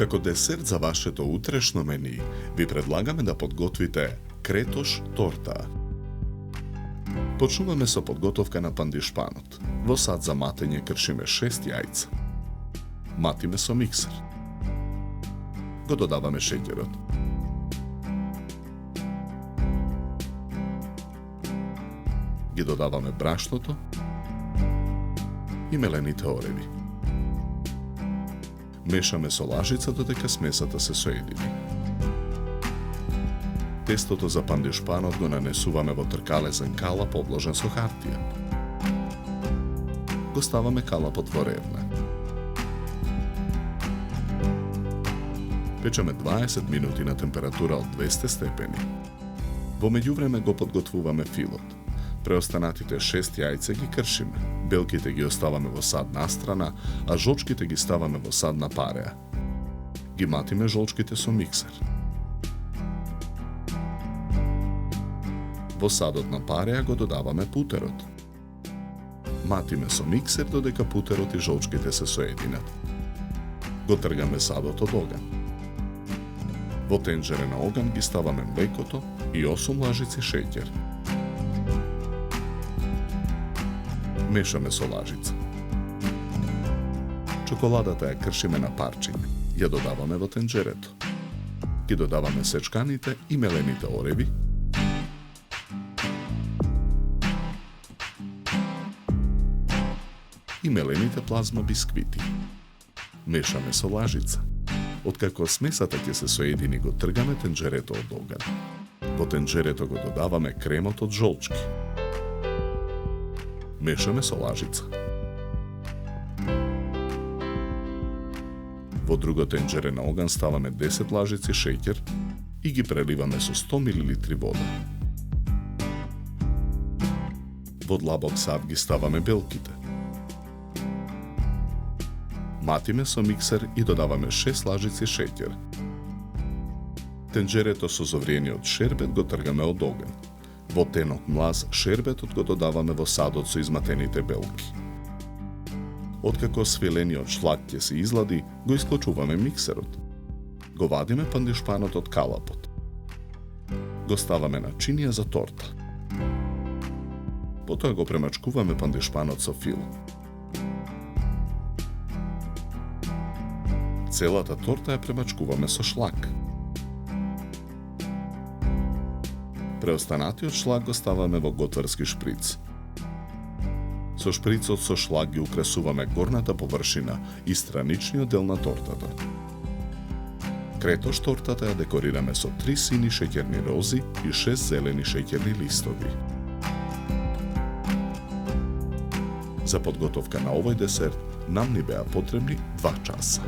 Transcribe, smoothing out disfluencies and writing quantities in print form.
Како десерт за вашето утрешно мени, ви предлагаме да подготвите кретош торта. Почнуваме со подготовка на пандишпанот. Во сад за матење кршиме 6 јајца. Матиме со миксер. Го додаваме шеќерот. Ги додаваме брашното и мелените ореви. Мешаме со лажица додека смесата се соедини. Тестото за пандишпанот го нанесуваме во тркалезен калап обложен со хартија. Го ставаме калапот во ревна. Печеме 20 минути на температура од 200 степени. Во меѓувреме го подготвуваме филот. Преостанатите 6 јајца ги кршиме. Белките ги оставаме во сад настрана, а жолчките ги ставаме во сад на пареа. Ги матиме жолчките со миксер. Во садот на пареа го додаваме путерот. Матиме со миксер додека путерот и жолчките се соединат. Го тргаме садот од оган. Во тенџере на оган ги ставаме млекото и 8 лажици шеќер. Мешаме со лажица. Чоколадата ја кршиме на парчиња. Ја додаваме во тенџерето. Ги додаваме сечканите и мелените ореви. И мелените плазма бисквити. Мешаме со лажица. Откако смесата ќе се соедини, го тргаме тенџерето од оган. Во тенџерето го додаваме кремот од жолчки. Мешаме со лажица. Во друго тенџере на оган ставаме 10 лажици шеќер и ги преливаме со 100 мл вода. Во длабок сад ги ставаме белките. Матиме со миксер и додаваме 6 лажици шеќер. Тенџерето со зоврениот шербет го тргаме од оган. Во тенок млаз шербетот го додаваме во садот со изматените белки. Откако свилениот шлак ќе се излади, го исклучуваме миксерот. Го вадиме пандишпанот од калапот. Го ставаме на чинија за торта. Потоа го премачкуваме пандишпанот со фил. Целата торта ја премачкуваме со шлак. Преостанатиот шлак го ставаме во готварски шприц. Со шприцот со шлак ги украсуваме горната површина и страничниот дел на тортата. Кретош тортата ја декорираме со 3 сини шеќерни рози и 6 зелени шеќерни листови. За подготовка на овој десерт нам ни беа потребни 2 часа.